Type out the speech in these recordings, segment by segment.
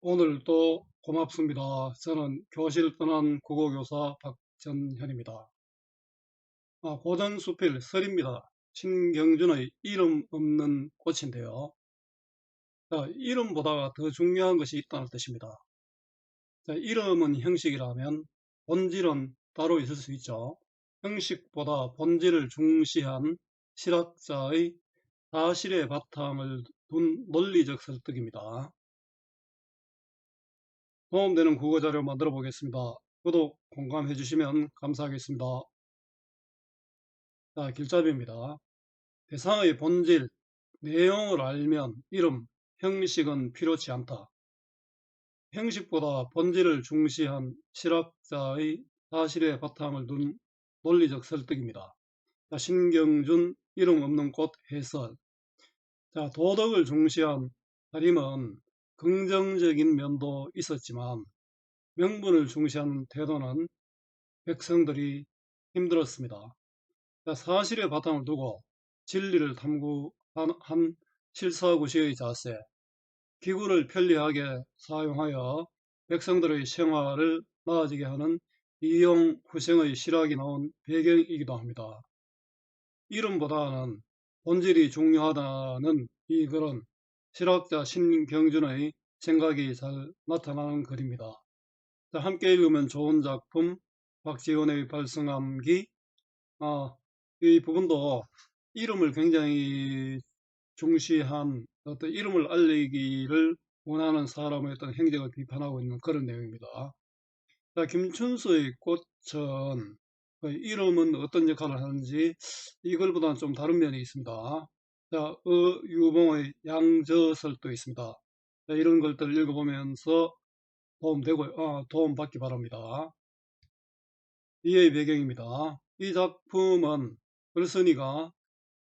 오늘도 고맙습니다. 저는 교실 떠난 국어교사 박전현입니다. 고전수필 설입니다. 신경준의 이름 없는 꽃인데요. 이름보다 더 중요한 것이 있다는 뜻입니다. 이름은 형식이라면 본질은 따로 있을 수 있죠. 형식보다 본질을 중시한 실학자의 사실의 바탕을 둔 논리적 설득입니다. 도움되는 국어자료 만들어 보겠습니다. 구독, 공감해 주시면 감사하겠습니다. 길잡이입니다. 대상의 본질, 내용을 알면 이름, 형식은 필요치 않다. 형식보다 본질을 중시한 실학자의 사실의 바탕을 둔 논리적 설득입니다. 신경준 이름 없는 꽃 해설. 도덕을 중시한 살림은 긍정적인 면도 있었지만 명분을 중시하는 태도는 백성들이 힘들었습니다. 사실의 바탕을 두고 진리를 탐구한 실사구시의 자세, 기구를 편리하게 사용하여 백성들의 생활을 나아지게 하는 이용 후생의 실학이 나온 배경이기도 합니다. 이름보다는 본질이 중요하다는 이 글은 실학자 신경준의 생각이 잘 나타나는 글입니다. 함께 읽으면 좋은 작품 박지원의 발성함기. 이 부분도 이름을 굉장히 중시한 어떤 이름을 알리기를 원하는 사람의 어떤 행적을 비판하고 있는 그런 내용입니다. 김춘수의 꽃은 그 이름은 어떤 역할을 하는지 이걸보다는 좀 다른 면이 있습니다. 유봉의 양저설도 있습니다. 이런 것들을 읽어보면서 도움 받기 바랍니다. 이의 배경입니다. 이 작품은 글쓴이가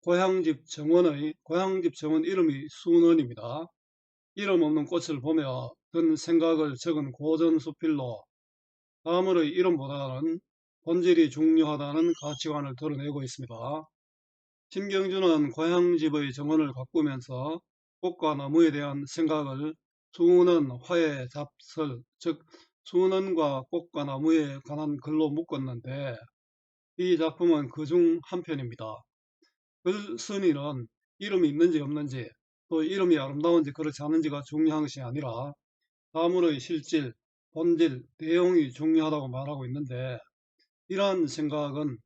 고향집 정원 이름이 순원입니다. 이름 없는 꽃을 보며 든 생각을 적은 고전수필로 가물의 이름보다는 본질이 중요하다는 가치관을 드러내고 있습니다. 신경준은 고향집의 정원을 가꾸면서 꽃과 나무에 대한 생각을 수는 화의 잡설, 즉 수는과 꽃과 나무에 관한 글로 묶었는데 이 작품은 그중 한 편입니다. 글쓴이는 이름이 있는지 없는지 또 이름이 아름다운지 그렇지 않은지가 중요한 것이 아니라 사물의 실질, 본질, 내용이 중요하다고 말하고 있는데 이러한 생각은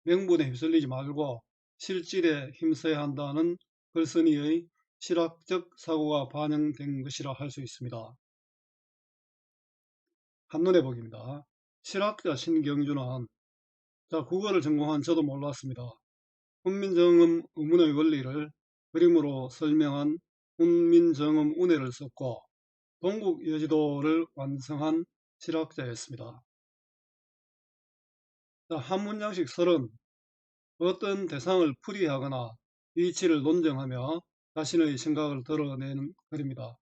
명분에 휩쓸리지 말고 실질에 힘써야 한다는 글쓴이의 실학적 사고가 반영된 것이라 할 수 있습니다. 한눈에 보기입니다. 실학자 신경준은 국어를 전공한 저도 몰랐습니다. 훈민정음 의문의 원리를 그림으로 설명한 훈민정음 운해를 썼고 동국여지도를 완성한 실학자였습니다. 한 문장씩 설은 어떤 대상을 풀이하거나 이치를 논증하며 자신의 생각을 드러내는 글입니다.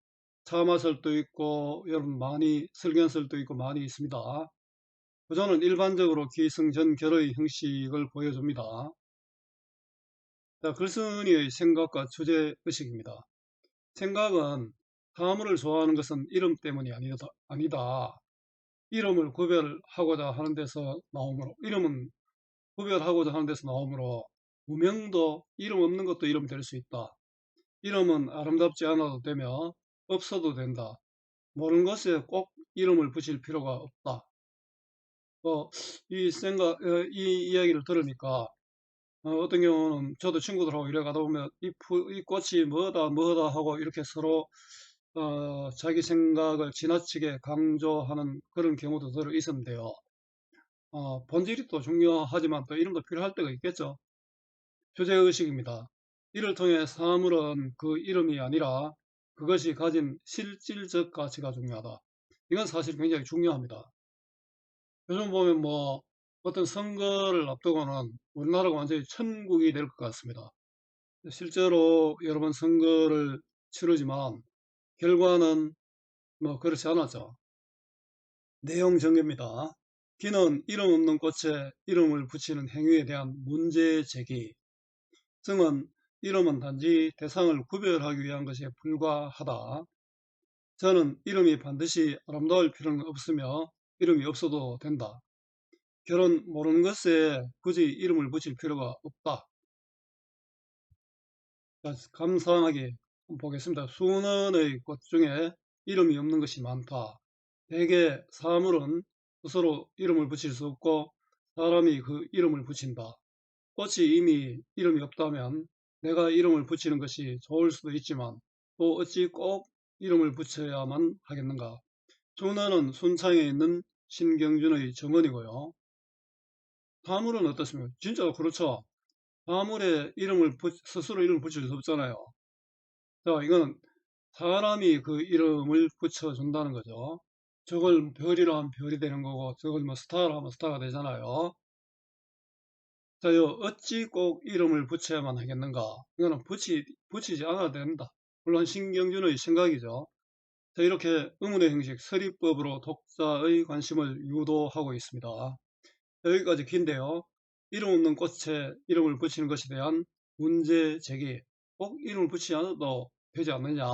참화설도 있고 여러분 많이 설견설도 있고 많이 있습니다. 저는 일반적으로 기승전결의 형식을 보여줍니다. 글쓴이의 생각과 주제의식입니다. 생각은 사물을 좋아하는 것은 이름 때문이 아니다. 이름을 구별하고자 하는 데서 나오므로 무명도 이름 없는 것도 이름 될 수 있다. 이름은 아름답지 않아도 되며 없어도 된다. 모르는 것에 꼭 이름을 붙일 필요가 없다. 이 이야기를 들으니까 어떤 경우는 저도 친구들하고 이래 가다 보면 이 꽃이 뭐다 하고 이렇게 서로 자기 생각을 지나치게 강조하는 그런 경우도 들어 있었는데요. 본질이 또 중요하지만 또 이름도 필요할 때가 있겠죠. 주제의식입니다. 이를 통해 사물은 그 이름이 아니라 그것이 가진 실질적 가치가 중요하다. 이건 사실 굉장히 중요합니다. 요즘 보면 어떤 선거를 앞두고는 우리나라가 완전히 천국이 될 것 같습니다. 실제로 여러 번 선거를 치르지만 결과는 그렇지 않았죠. 내용 정리입니다. 기는 이름 없는 꽃에 이름을 붙이는 행위에 대한 문제 제기. 승은 이름은 단지 대상을 구별하기 위한 것에 불과하다. 저는 이름이 반드시 아름다울 필요는 없으며 이름이 없어도 된다. 결혼 모르는 것에 굳이 이름을 붙일 필요가 없다. 자, 감상하기 한번 보겠습니다. 수는의 꽃 중에 이름이 없는 것이 많다. 대개 사물은 스스로 이름을 붙일 수 없고 사람이 그 이름을 붙인다. 꽃이 이미 이름이 없다면 내가 이름을 붙이는 것이 좋을 수도 있지만 또 어찌 꼭 이름을 붙여야만 하겠는가? 준하는 순창에 있는 신경준의 정언이고요. 사물은 어떻습니까? 진짜 그렇죠. 사물에 스스로 이름을 붙일 수 없잖아요. 자, 이건 사람이 그 이름을 붙여준다는 거죠. 저걸 별이라 하면 별이 되는 거고, 저걸 뭐 스타라 하면 스타가 되잖아요. 자, 요 어찌 꼭 이름을 붙여야만 하겠는가? 이거는 붙이지 않아도 된다. 물론 신경준의 생각이죠. 자, 이렇게 의문의 형식, 서리법으로 독자의 관심을 유도하고 있습니다. 여기까지 긴데요. 이름 없는 꽃에 이름을 붙이는 것에 대한 문제 제기. 꼭 이름을 붙이지 않아도 되지 않느냐.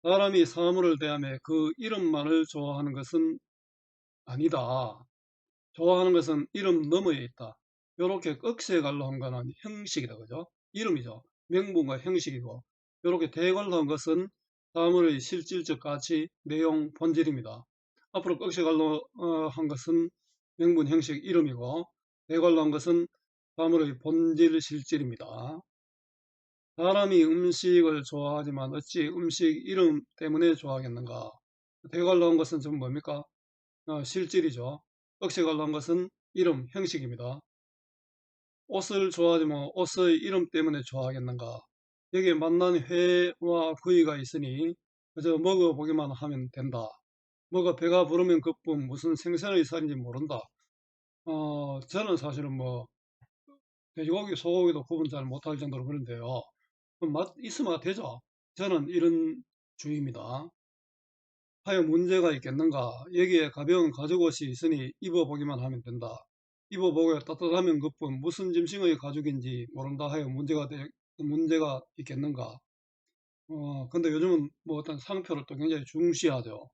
사람이 사물을 대하며 그 이름만을 좋아하는 것은 아니다. 좋아하는 것은 이름 너머에 있다. 이렇게 꺽쇠갈로 한 거는 형식이다. 그죠? 이름이죠. 명분과 형식이고, 이렇게 대갈로 한 것은 사물의 실질적 가치, 내용, 본질입니다. 앞으로 꺽쇠갈로 한 것은 명분, 형식, 이름이고, 대갈로 한 것은 사물의 본질, 실질입니다. 사람이 음식을 좋아하지만 어찌 음식 이름 때문에 좋아하겠는가? 대갈로 한 것은 좀 뭡니까? 실질이죠. 억새갈로 한 것은 이름, 형식입니다. 옷을 좋아하지만 옷의 이름 때문에 좋아하겠는가? 여기에 맛난 회와 구이가 있으니 그저 먹어보기만 하면 된다. 먹어 배가 부르면 그뿐 무슨 생선의 살인지 모른다. 저는 사실은 뭐 돼지고기, 소고기도 구분 잘 못할 정도로 그런데요. 맛 있으면 되죠. 저는 이런 주의입니다. 하여 문제가 있겠는가? 여기에 가벼운 가죽옷이 있으니 입어보기만 하면 된다. 입어보고 따뜻하면 그뿐 무슨 짐승의 가죽인지 모른다 하여 문제가 있겠는가? 근데 요즘은 뭐 어떤 상표를 또 굉장히 중시하죠.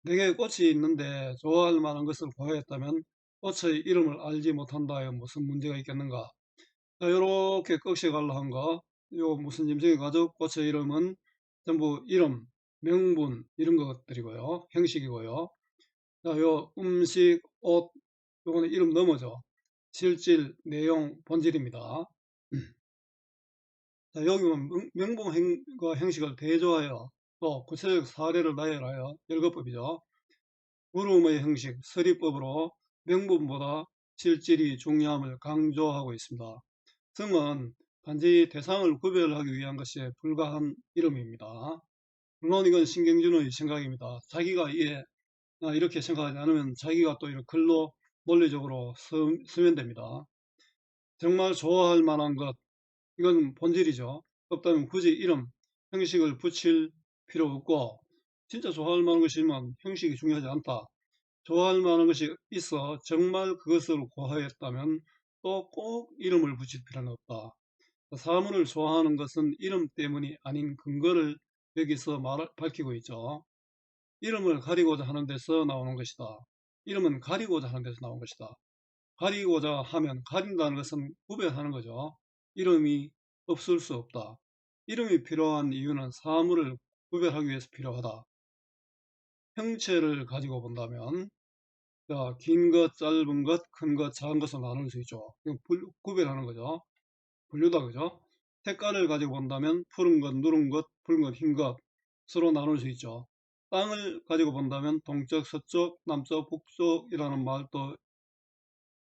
내게 꽃이 있는데 좋아할 만한 것을 구하였다면 꽃의 이름을 알지 못한다 하여 무슨 문제가 있겠는가? 자, 요렇게 꺽쇠갈로 한 거, 요 무슨 짐승의 가죽, 꽃의 이름은 전부 이름, 명분, 이런 것들이고요. 형식이고요. 자, 요 음식, 옷, 요거는 이름 넘어죠. 실질, 내용, 본질입니다. 자, 여기 보면 명분과 형식을 대조하여 또 구체적 사례를 나열하여 열거법이죠. 물음의 형식, 서리법으로 명분보다 실질이 중요함을 강조하고 있습니다. 성은 단지 대상을 구별하기 위한 것에 불과한 이름입니다. 물론 이건 신경준의 생각입니다. 자기가 이렇게 생각하지 않으면 자기가 또 이렇게 글로 논리적으로 쓰면 됩니다. 정말 좋아할 만한 것, 이건 본질이죠. 없다면 굳이 이름, 형식을 붙일 필요 없고, 진짜 좋아할 만한 것이면 형식이 중요하지 않다. 좋아할 만한 것이 있어 정말 그것을 고하였다면 또 꼭 이름을 붙일 필요는 없다. 사물을 좋아하는 것은 이름 때문이 아닌 근거를 여기서 밝히고 있죠. 이름을 가리고자 하는 데서 나오는 것이다. 이름은 가리고자 하는 데서 나온 것이다. 가리고자 하면 가린다는 것은 구별하는 거죠. 이름이 없을 수 없다. 이름이 필요한 이유는 사물을 구별하기 위해서 필요하다. 형체를 가지고 본다면 긴 것, 짧은 것, 큰 것, 작은 것으로 나눌 수 있죠. 구별하는 거죠. 분류다 그죠? 색깔을 가지고 본다면 푸른 것, 누른 것, 붉은 것, 흰 것으로 나눌 수 있죠. 땅을 가지고 본다면 동쪽, 서쪽, 남쪽, 북쪽이라는 말도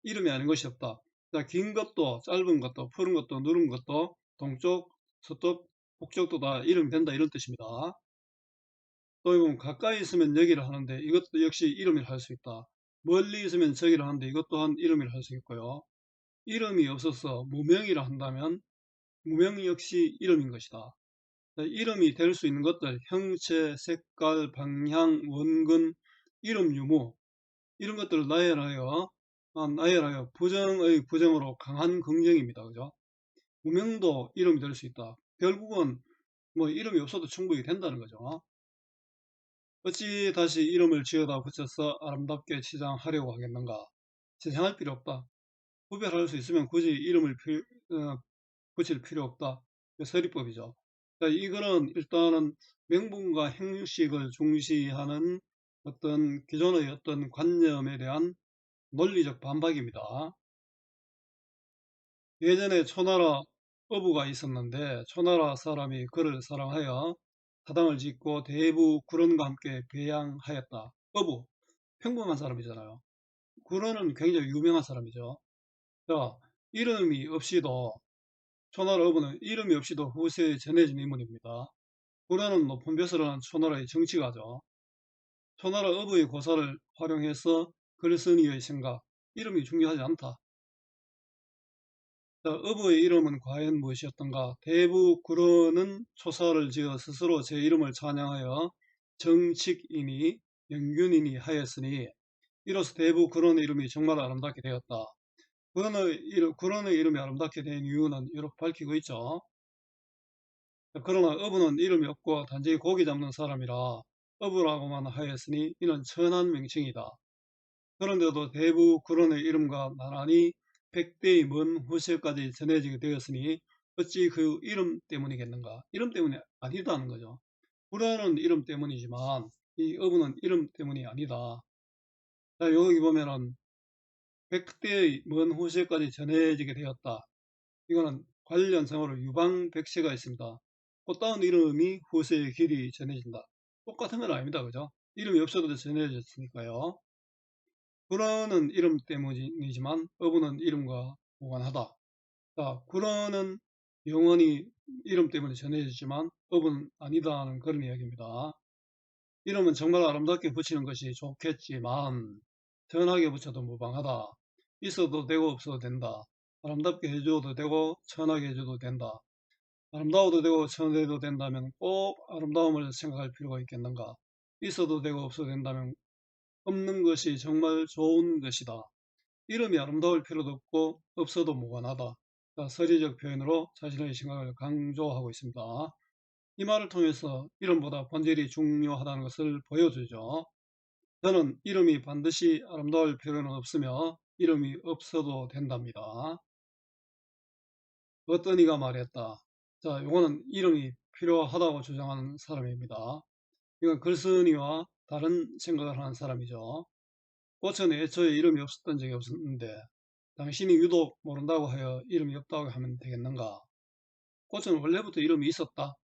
이름이 아닌 것이 없다. 자, 긴 것도 짧은 것도 푸른 것도 누른 것도 동쪽, 서쪽, 북쪽도 다 이름이 된다 이런 뜻입니다. 또 보면 가까이 있으면 여기를 하는데 이것도 역시 이름을 할 수 있다. 멀리 있으면 저기를 하는데 이것 또한 이름을 할 수 있고요. 이름이 없어서 무명이라 한다면 무명 역시 이름인 것이다. 이름이 될 수 있는 것들, 형체, 색깔, 방향, 원근, 이름 유무 이런 것들을 나열하여 부정의 부정으로 강한 긍정입니다. 그죠? 무명도 이름이 될 수 있다. 결국은 뭐 이름이 없어도 충분히 된다는 거죠. 어찌 다시 이름을 지어다 붙여서 아름답게 치장하려고 하겠는가? 치장할 필요 없다. 구별할 수 있으면 굳이 이름을 붙일 필요 없다. 서리법이죠. 자, 이거는 일단은 명분과 형식을 중시하는 어떤 기존의 어떤 관념에 대한 논리적 반박입니다. 예전에 초나라 어부가 있었는데 초나라 사람이 그를 사랑하여 사당을 짓고 대부 군원과 함께 배양하였다. 어부, 평범한 사람이잖아요. 군원은 굉장히 유명한 사람이죠. 자, 이름이 없이도 초나라 어부는 이름이 없이도 후세에 전해진 인물입니다. 군원은 높은 벼슬을 한 초나라의 정치가죠. 초나라 어부의 고사를 활용해서 글쓴이의 생각, 이름이 중요하지 않다. 자, 어부의 이름은 과연 무엇이었던가? 대부 구론은 초사를 지어 스스로 제 이름을 찬양하여 정칙이니 영균이니 하였으니 이로써 대부 구론의 이름이 정말 아름답게 되었다. 구론의 이름이 아름답게 된 이유는 이렇게 밝히고 있죠. 그러나 어부는 이름이 없고 단지 고기 잡는 사람이라 어부라고만 하였으니 이는 천한 명칭이다. 그런데도 대부 구론의 이름과 나란히 백대의 먼 후세까지 전해지게 되었으니 어찌 그 이름 때문이겠는가? 이름 때문이 아니다는 거죠. 구론은 이름 때문이지만 이 어부는 이름 때문이 아니다. 자, 여기 보면은 백대의 먼 후세까지 전해지게 되었다. 이거는 관련성으로 유방백세가 있습니다. 꽃다운 이름이 후세의 길이 전해진다. 똑같은 건 아닙니다. 그죠? 이름이 없어도 전해졌으니까요. 구런은 이름 때문이지만 어부는 이름과 무관하다. 자, 구런은 영원히 이름 때문에 전해지지만 어부는 아니다는 그런 이야기입니다. 이름은 정말 아름답게 붙이는 것이 좋겠지만 천하게 붙여도 무방하다. 있어도 되고 없어도 된다. 아름답게 해줘도 되고 천하게 해줘도 된다. 아름다워도 되고 천해도 된다면 꼭 아름다움을 생각할 필요가 있겠는가? 있어도 되고 없어도 된다면 없는 것이 정말 좋은 것이다. 이름이 아름다울 필요도 없고 없어도 무관하다. 자, 서리적 표현으로 자신의 생각을 강조하고 있습니다. 이 말을 통해서 이름보다 본질이 중요하다는 것을 보여주죠. 저는 이름이 반드시 아름다울 필요는 없으며 이름이 없어도 된답니다. 어떤 이가 말했다. 자, 요거는 이름이 필요하다고 주장하는 사람입니다. 이건 글쓴이와 다른 생각을 하는 사람이죠. 꽃은 애초에 이름이 없었던 적이 없었는데 당신이 유독 모른다고 하여 이름이 없다고 하면 되겠는가? 꽃은 원래부터 이름이 있었다.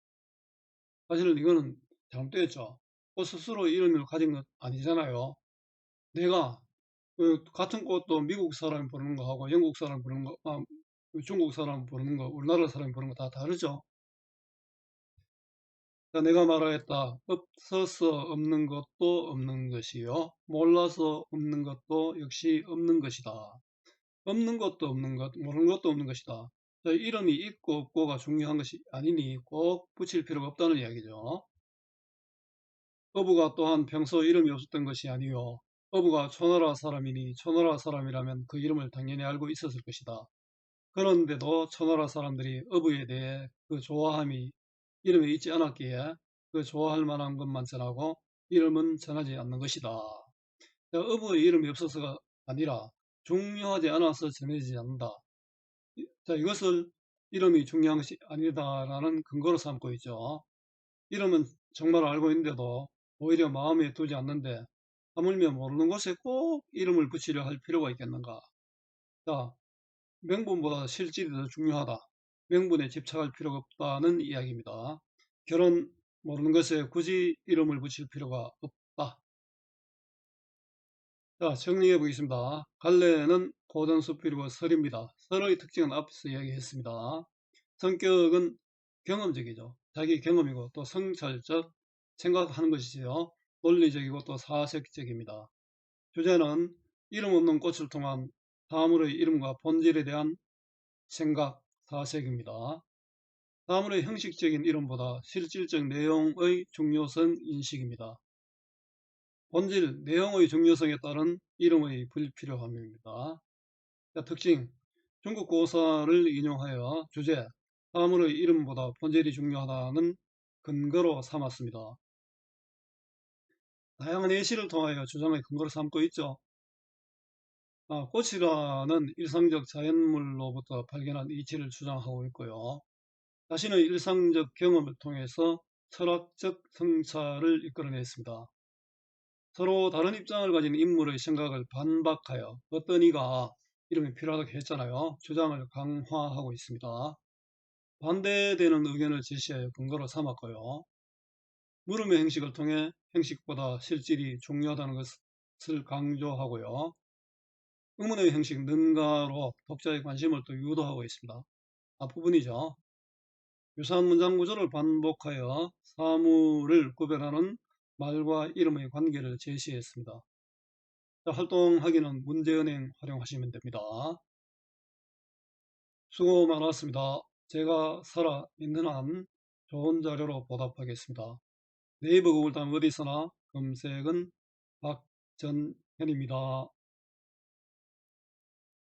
사실은 이거는 잘못되었죠. 꽃 스스로 이름을 가진 것 아니잖아요. 내가 그 같은 꽃도 미국 사람이 부르는 거하고 영국 사람이 부르는 거, 중국 사람이 부르는 거, 우리나라 사람이 부르는 거 다 다르죠. 내가 말하였다. 없어서 없는 것도 없는 것이요. 몰라서 없는 것도 역시 없는 것이다. 없는 것도 없는 것, 모르는 것도 없는 것이다. 이름이 있고 없고가 중요한 것이 아니니 꼭 붙일 필요가 없다는 이야기죠. 어부가 또한 평소 이름이 없었던 것이 아니요. 어부가 초나라 사람이니 초나라 사람이라면 그 이름을 당연히 알고 있었을 것이다. 그런데도 초나라 사람들이 어부에 대해 그 좋아함이 이름에 있지 않았기에 그 좋아할 만한 것만 전하고 이름은 전하지 않는 것이다. 어부의 이름이 없어서가 아니라 중요하지 않아서 전해지지 않는다. 자, 이것을 이름이 중요한 것이 아니다라는 근거로 삼고 있죠. 이름은 정말 알고 있는데도 오히려 마음에 두지 않는데 하물며 모르는 곳에 꼭 이름을 붙이려 할 필요가 있겠는가? 자, 명분보다 실질이 더 중요하다. 명분에 집착할 필요가 없다는 이야기입니다. 결혼 모르는 것에 굳이 이름을 붙일 필요가 없다. 자, 정리해 보겠습니다. 갈래는 고전수필이고 설입니다. 설의 특징은 앞서 이야기했습니다. 성격은 경험적이죠. 자기 경험이고 또 성찰적, 생각하는 것이지요. 논리적이고 또 사색적입니다. 주제는 이름 없는 꽃을 통한 사물의 이름과 본질에 대한 생각, 사색입니다. 사물의 형식적인 이름보다 실질적 내용의 중요성 인식입니다. 본질, 내용의 중요성에 따른 이름의 불필요함입니다. 특징, 중국 고사를 인용하여 주제, 사물의 이름보다 본질이 중요하다는 근거로 삼았습니다. 다양한 예시를 통하여 주장의 근거로 삼고 있죠. 꽃이라는 일상적 자연물로부터 발견한 이치를 주장하고 있고요. 자신의 일상적 경험을 통해서 철학적 성찰을 이끌어냈습니다. 서로 다른 입장을 가진 인물의 생각을 반박하여 어떤 이가 이름이 필요하다고 했잖아요. 주장을 강화하고 있습니다. 반대되는 의견을 제시하여 근거로 삼았고요. 물음의 형식을 통해 형식보다 실질이 중요하다는 것을 강조하고요. 의문의 형식 능가로 독자의 관심을 또 유도하고 있습니다. 앞부분이죠. 유사한 문장 구조를 반복하여 사물을 구별하는 말과 이름의 관계를 제시했습니다. 활동하기는 문제은행 활용하시면 됩니다. 수고 많았습니다. 제가 살아 있는 한 좋은 자료로 보답하겠습니다. 네이버 구글 다음 어디서나 검색은 박전현입니다.